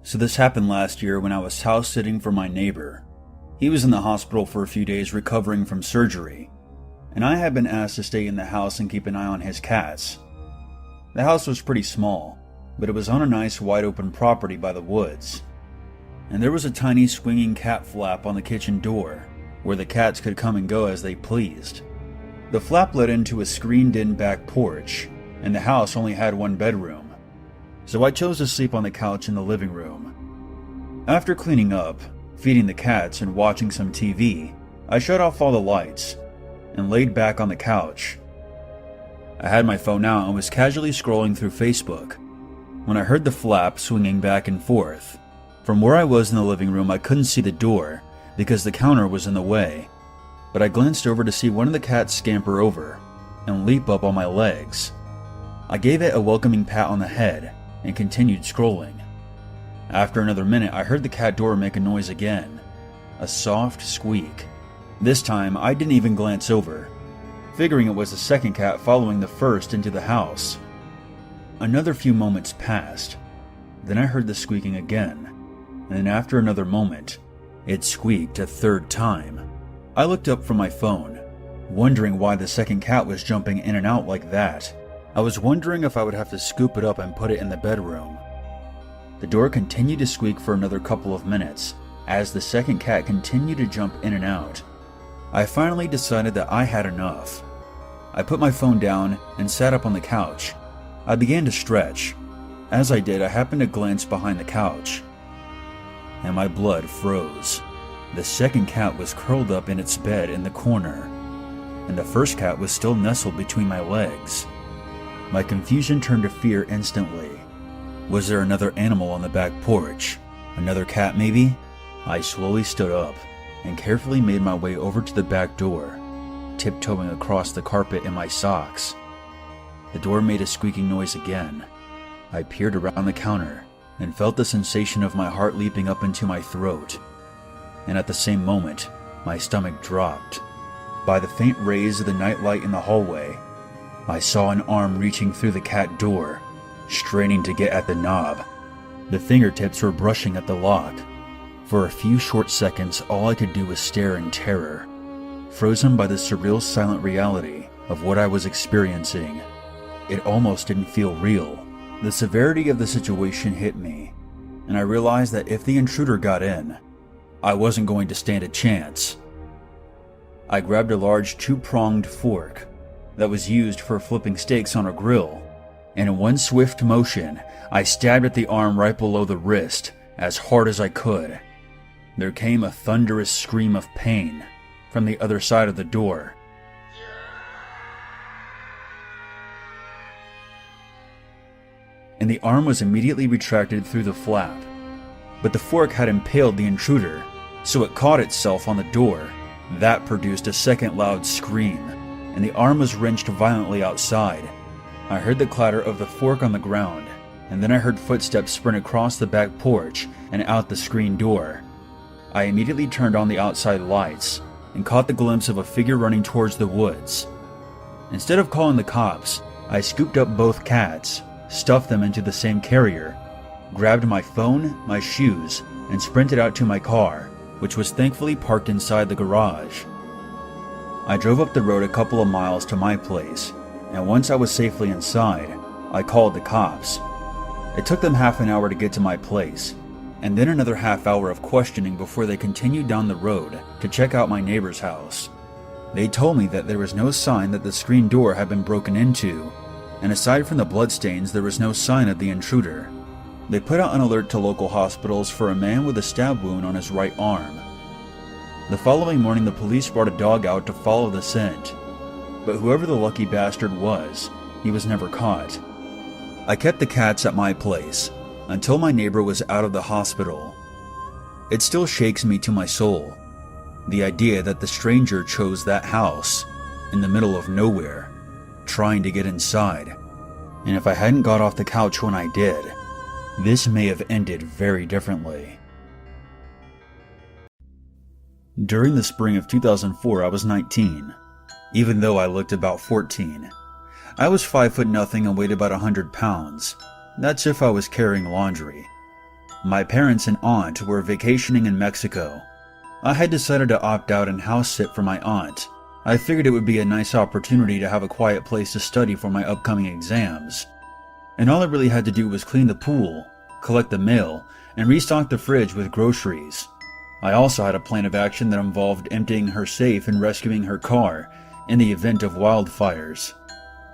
So this happened last year when I was house sitting for my neighbor. He was in the hospital for a few days recovering from surgery, and I had been asked to stay in the house and keep an eye on his cats. The house was pretty small, but it was on a nice wide open property by the woods, and there was a tiny swinging cat flap on the kitchen door where the cats could come and go as they pleased. The flap led into a screened-in back porch, and the house only had one bedroom, so I chose to sleep on the couch in the living room. After cleaning up, feeding the cats, and watching some TV, I shut off all the lights and laid back on the couch. I had my phone out and was casually scrolling through Facebook when I heard the flap swinging back and forth. From where I was in the living room, I couldn't see the door because the counter was in the way, but I glanced over to see one of the cats scamper over and leap up on my legs. I gave it a welcoming pat on the head and continued scrolling. After another minute, I heard the cat door make a noise again, a soft squeak. This time, I didn't even glance over, figuring it was the second cat following the first into the house. Another few moments passed. Then I heard the squeaking again, and then after another moment, it squeaked a third time. I looked up from my phone, wondering why the second cat was jumping in and out like that. I was wondering if I would have to scoop it up and put it in the bedroom. The door continued to squeak for another couple of minutes as the second cat continued to jump in and out. I finally decided that I had enough. I put my phone down and sat up on the couch. I began to stretch. As I did, I happened to glance behind the couch, and my blood froze. The second cat was curled up in its bed in the corner, and the first cat was still nestled between my legs. My confusion turned to fear instantly. Was there another animal on the back porch? Another cat, maybe? I slowly stood up and carefully made my way over to the back door, tiptoeing across the carpet in my socks. The door made a squeaking noise again. I peered around the counter and felt the sensation of my heart leaping up into my throat. And at the same moment, my stomach dropped. By the faint rays of the nightlight in the hallway, I saw an arm reaching through the cat door, straining to get at the knob. The fingertips were brushing at the lock. For a few short seconds, all I could do was stare in terror, frozen by the surreal silent reality of what I was experiencing. It almost didn't feel real. The severity of the situation hit me, and I realized that if the intruder got in, I wasn't going to stand a chance. I grabbed a large two-pronged fork that was used for flipping steaks on a grill, and in one swift motion, I stabbed at the arm right below the wrist as hard as I could. There came a thunderous scream of pain from the other side of the door. And the arm was immediately retracted through the flap. But the fork had impaled the intruder, so it caught itself on the door. That produced a second loud scream, and the arm was wrenched violently outside. I heard the clatter of the fork on the ground, and then I heard footsteps sprint across the back porch and out the screen door. I immediately turned on the outside lights and caught the glimpse of a figure running towards the woods. Instead of calling the cops, I scooped up both cats, stuffed them into the same carrier, grabbed my phone, my shoes, and sprinted out to my car, which was thankfully parked inside the garage. I drove up the road a couple of miles to my place, and once I was safely inside, I called the cops. It took them half an hour to get to my place, and then another half hour of questioning before they continued down the road to check out my neighbor's house. They told me that there was no sign that the screen door had been broken into, and aside from the bloodstains, there was no sign of the intruder. They put out an alert to local hospitals for a man with a stab wound on his right arm. The following morning, the police brought a dog out to follow the scent, but whoever the lucky bastard was, he was never caught. I kept the cats at my place until my neighbor was out of the hospital. It still shakes me to my soul, the idea that the stranger chose that house in the middle of nowhere, trying to get inside. And if I hadn't got off the couch when I did, this may have ended very differently. During the spring of 2004, I was 19, even though I looked about 14. I was 5'0" and weighed about 100 pounds. That's if I was carrying laundry. My parents and aunt were vacationing in Mexico. I had decided to opt out and house sit for my aunt. I figured it would be a nice opportunity to have a quiet place to study for my upcoming exams. And all I really had to do was clean the pool, collect the mail, and restock the fridge with groceries. I also had a plan of action that involved emptying her safe and rescuing her car in the event of wildfires.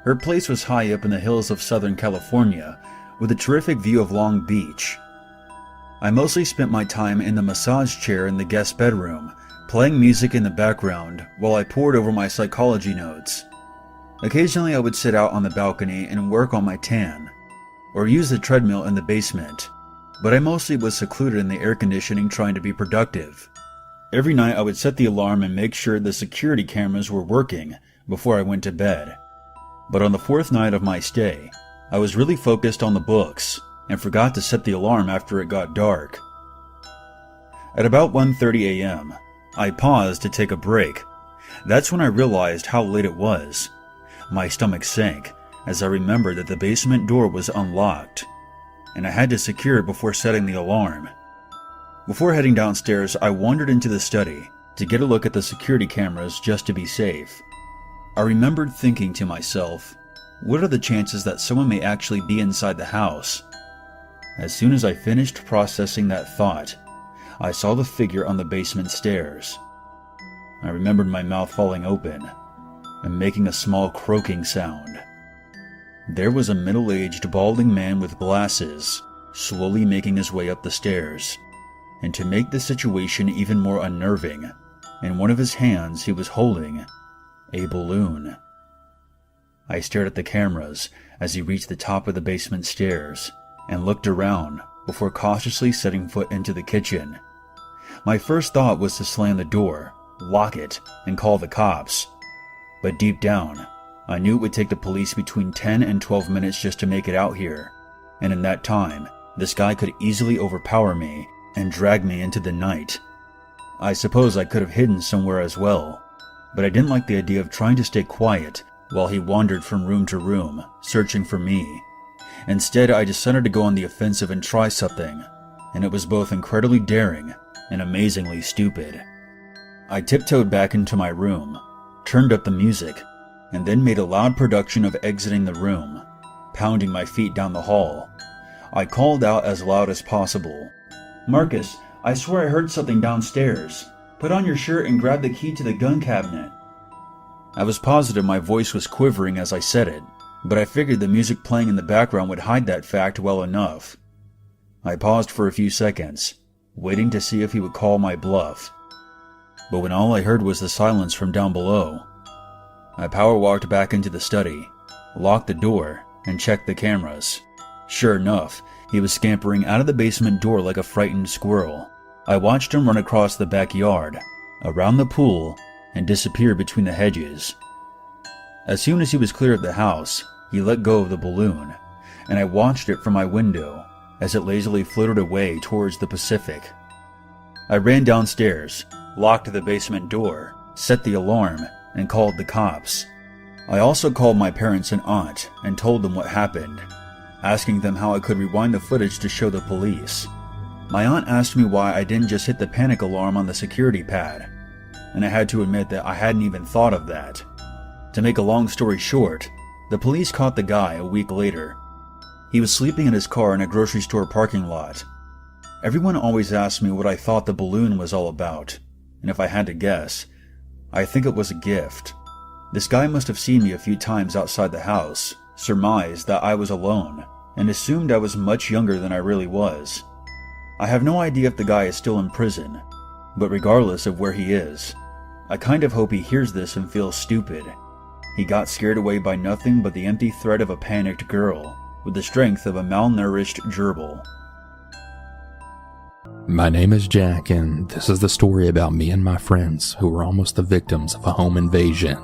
Her place was high up in the hills of Southern California, with a terrific view of Long Beach. I mostly spent my time in the massage chair in the guest bedroom, playing music in the background while I pored over my psychology notes. Occasionally I would sit out on the balcony and work on my tan, or use the treadmill in the basement, but I mostly was secluded in the air conditioning trying to be productive. Every night I would set the alarm and make sure the security cameras were working before I went to bed. But on the fourth night of my stay, I was really focused on the books and forgot to set the alarm after it got dark. At about 1:30 a.m., I paused to take a break. That's when I realized how late it was. My stomach sank as I remembered that the basement door was unlocked, and I had to secure it before setting the alarm. Before heading downstairs, I wandered into the study to get a look at the security cameras just to be safe. I remembered thinking to myself, what are the chances that someone may actually be inside the house? As soon as I finished processing that thought, I saw the figure on the basement stairs. I remembered my mouth falling open and making a small croaking sound. There was a middle-aged, balding man with glasses, slowly making his way up the stairs. And to make the situation even more unnerving, in one of his hands he was holding a balloon. I stared at the cameras as he reached the top of the basement stairs and looked around before cautiously setting foot into the kitchen. My first thought was to slam the door, lock it, and call the cops. But deep down, I knew it would take the police between 10 and 12 minutes just to make it out here, and in that time, this guy could easily overpower me and drag me into the night. I suppose I could have hidden somewhere as well, but I didn't like the idea of trying to stay quiet while he wandered from room to room, searching for me. Instead, I decided to go on the offensive and try something, and it was both incredibly daring and amazingly stupid. I tiptoed back into my room, turned up the music, and then made a loud production of exiting the room, pounding my feet down the hall. I called out as loud as possible, "Marcus, I swear I heard something downstairs. Put on your shirt and grab the key to the gun cabinet." I was positive my voice was quivering as I said it, but I figured the music playing in the background would hide that fact well enough. I paused for a few seconds, waiting to see if he would call my bluff. But when all I heard was the silence from down below, I power-walked back into the study, locked the door, and checked the cameras. Sure enough, he was scampering out of the basement door like a frightened squirrel. I watched him run across the backyard, around the pool, and disappear between the hedges. As soon as he was clear of the house, he let go of the balloon, and I watched it from my window as it lazily floated away towards the Pacific. I ran downstairs, locked the basement door, set the alarm, and called the cops. I also called my parents and aunt and told them what happened, asking them how I could rewind the footage to show the police. My aunt asked me why I didn't just hit the panic alarm on the security pad, and I had to admit that I hadn't even thought of that. To make a long story short, the police caught the guy a week later. He was sleeping in his car in a grocery store parking lot. Everyone always asked me what I thought the balloon was all about, and if I had to guess, I think it was a gift. This guy must have seen me a few times outside the house, surmised that I was alone, and assumed I was much younger than I really was. I have no idea if the guy is still in prison, but regardless of where he is, I kind of hope he hears this and feels stupid. He got scared away by nothing but the empty threat of a panicked girl, with the strength of a malnourished gerbil. My name is Jack, and this is the story about me and my friends who were almost the victims of a home invasion.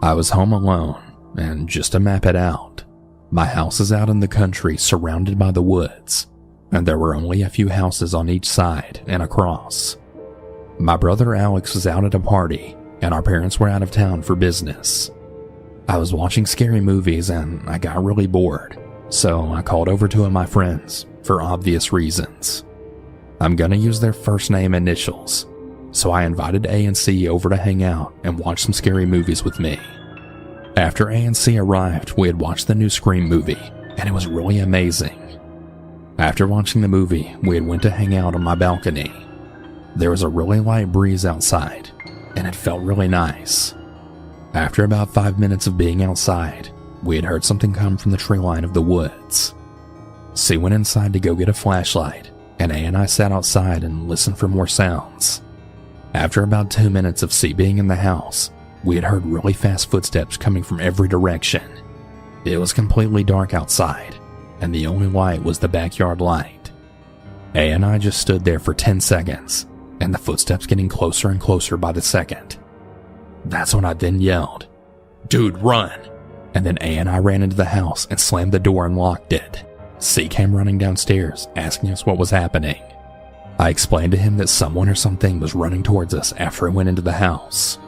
I was home alone, and just to map it out, my house is out in the country surrounded by the woods, and there were only a few houses on each side and across. My brother Alex was out at a party, and our parents were out of town for business. I was watching scary movies and I got really bored, so I called over two of my friends, for obvious reasons. I'm gonna use their first name initials, so I invited A and C over to hang out and watch some scary movies with me. After A and C arrived, we had watched the new Scream movie, and it was really amazing. After watching the movie, we had went to hang out on my balcony. There was a really light breeze outside, and it felt really nice. After about 5 minutes of being outside, we had heard something come from the tree line of the woods. C went inside to go get a flashlight, and A and I sat outside and listened for more sounds. After about 2 minutes of C being in the house, we had heard really fast footsteps coming from every direction. It was completely dark outside, and the only light was the backyard light. A and I just stood there for 10 seconds, and the footsteps getting closer and closer by the second. That's when I then yelled, "Dude, run!" And then A and I ran into the house and slammed the door and locked it. C came running downstairs, asking us what was happening. I explained to him that someone or something was running towards us after I went into the house.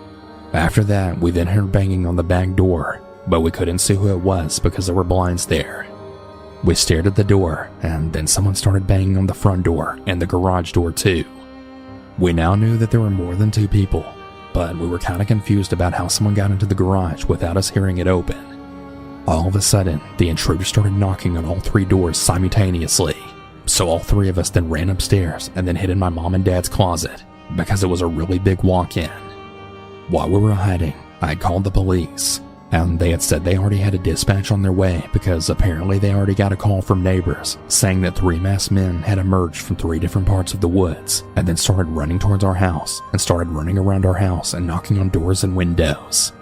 After that, we then heard banging on the back door, but we couldn't see who it was because there were blinds there. We stared at the door, and then someone started banging on the front door and the garage door too. We now knew that there were more than 2 people, but we were kind of confused about how someone got into the garage without us hearing it open. All of a sudden, the intruder started knocking on all 3 doors simultaneously, so all 3 of us then ran upstairs and then hid in my mom and dad's closet because it was a really big walk-in. While we were hiding, I had called the police, and they had said they already had a dispatch on their way because apparently they already got a call from neighbors saying that 3 masked men had emerged from 3 different parts of the woods and then started running towards our house and started running around our house and knocking on doors and windows.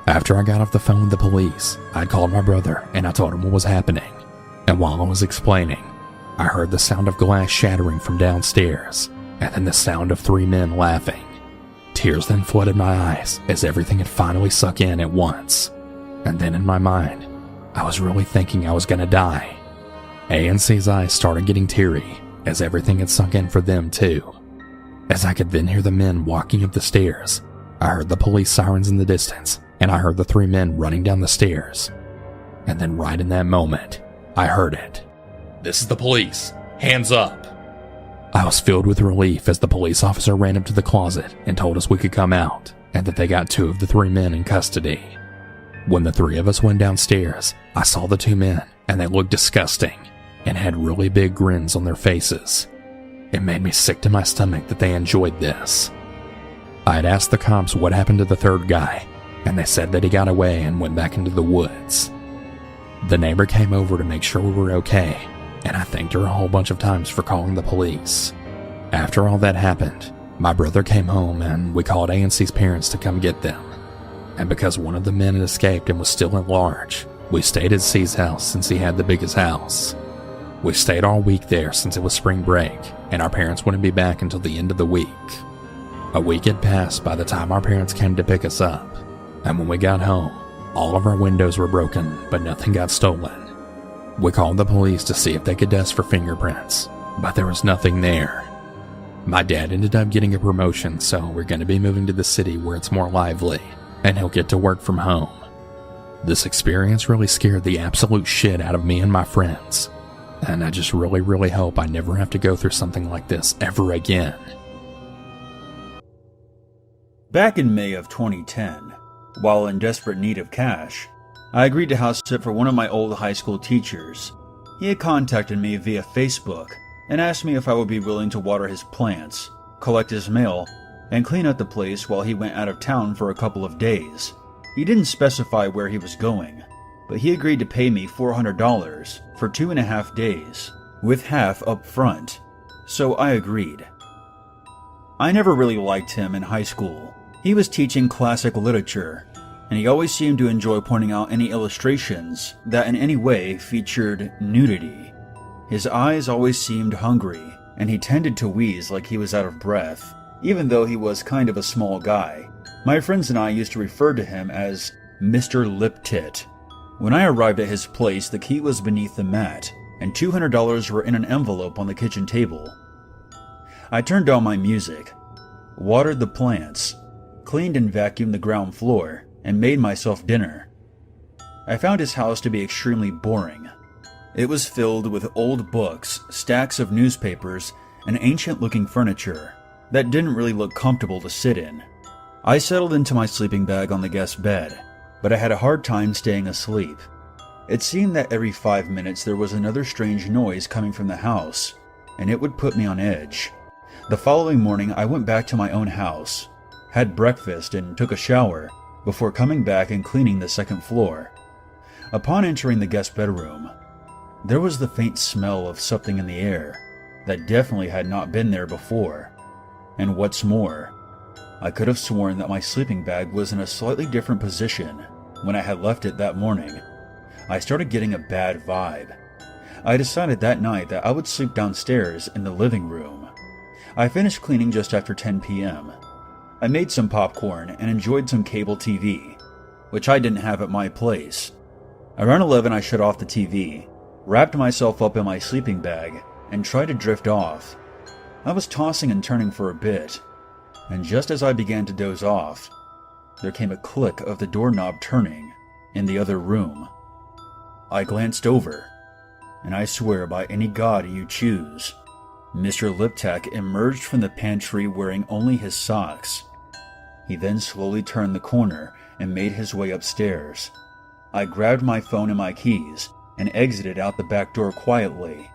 After I got off the phone with the police, I called my brother and I told him what was happening, and while I was explaining, I heard the sound of glass shattering from downstairs and then the sound of 3 men laughing. Tears then flooded my eyes as everything had finally sunk in at once. And then in my mind, I was really thinking I was gonna die. A and C's eyes started getting teary as everything had sunk in for them too. As I could then hear the men walking up the stairs, I heard the police sirens in the distance, and I heard the 3 men running down the stairs. And then right in that moment, I heard it. "This is the police. Hands up." I was filled with relief as the police officer ran up to the closet and told us we could come out, and that they got 2 of the 3 men in custody. When the 3 of us went downstairs, I saw the 2 men, and they looked disgusting, and had really big grins on their faces. It made me sick to my stomach that they enjoyed this. I had asked the cops what happened to the 3rd guy, and they said that he got away and went back into the woods. The neighbor came over to make sure we were okay, and I thanked her a whole bunch of times for calling the police. After all that happened, my brother came home and we called A and C's parents to come get them. And because one of the men had escaped and was still at large, we stayed at C's house since he had the biggest house. We stayed all week there since it was spring break, and our parents wouldn't be back until the end of the week. A week had passed by the time our parents came to pick us up, and when we got home, all of our windows were broken, but nothing got stolen. We called the police to see if they could test for fingerprints, but there was nothing there. My dad ended up getting a promotion, so we're going to be moving to the city where it's more lively, and he'll get to work from home. This experience really scared the absolute shit out of me and my friends, and I just really hope I never have to go through something like this ever again. Back in May of 2010, while in desperate need of cash, I agreed to house sit for one of my old high school teachers. He had contacted me via Facebook and asked me if I would be willing to water his plants, collect his mail, and clean up the place while he went out of town for a couple of days. He didn't specify where he was going, but he agreed to pay me $400 for 2.5 days, with half up front, so I agreed. I never really liked him in high school. He was teaching classic literature, and he always seemed to enjoy pointing out any illustrations that in any way featured nudity. His eyes always seemed hungry, and he tended to wheeze like he was out of breath, even though he was kind of a small guy. My friends and I used to refer to him as Mr. Lip Tit. When I arrived at his place, the key was beneath the mat, and $200 were in an envelope on the kitchen table. I turned on my music, watered the plants, cleaned and vacuumed the ground floor, and made myself dinner. I found his house to be extremely boring. It was filled with old books, stacks of newspapers, and ancient-looking furniture that didn't really look comfortable to sit in. I settled into my sleeping bag on the guest bed, but I had a hard time staying asleep. It seemed that every 5 minutes there was another strange noise coming from the house, and it would put me on edge. The following morning, I went back to my own house, had breakfast, and took a shower before coming back and cleaning the second floor. Upon entering the guest bedroom, there was the faint smell of something in the air that definitely had not been there before. And what's more, I could have sworn that my sleeping bag was in a slightly different position when I had left it that morning. I started getting a bad vibe. I decided that night that I would sleep downstairs in the living room. I finished cleaning just after 10 p.m. I made some popcorn and enjoyed some cable TV, which I didn't have at my place. Around 11, I shut off the TV, wrapped myself up in my sleeping bag, and tried to drift off. I was tossing and turning for a bit, and just as I began to doze off, there came a click of the doorknob turning in the other room. I glanced over, and I swear by any god you choose, Mr. Liptak emerged from the pantry wearing only his socks. He then slowly turned the corner and made his way upstairs. I grabbed my phone and my keys and exited out the back door quietly.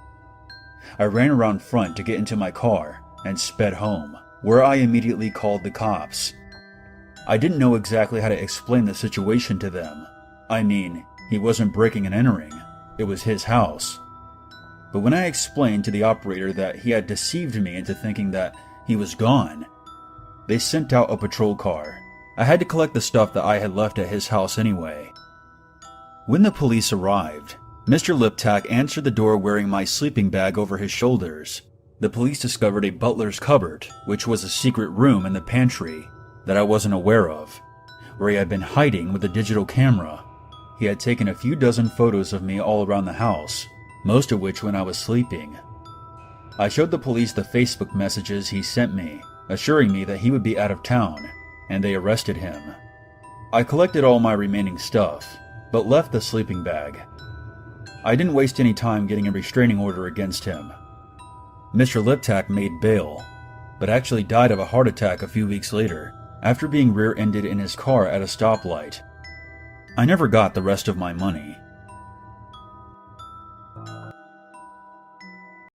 I ran around front to get into my car and sped home, where I immediately called the cops. I didn't know exactly how to explain the situation to them. I mean, he wasn't breaking and entering. It was his house. But when I explained to the operator that he had deceived me into thinking that he was gone, they sent out a patrol car. I had to collect the stuff that I had left at his house anyway. When the police arrived, Mr. Liptak answered the door wearing my sleeping bag over his shoulders. The police discovered a butler's cupboard, which was a secret room in the pantry that I wasn't aware of, where he had been hiding with a digital camera. He had taken a few dozen photos of me all around the house, most of which when I was sleeping. I showed the police the Facebook messages he sent me, assuring me that he would be out of town, and they arrested him. I collected all my remaining stuff, but left the sleeping bag. I didn't waste any time getting a restraining order against him. Mr. Liptak made bail, but actually died of a heart attack a few weeks later after being rear-ended in his car at a stoplight. I never got the rest of my money.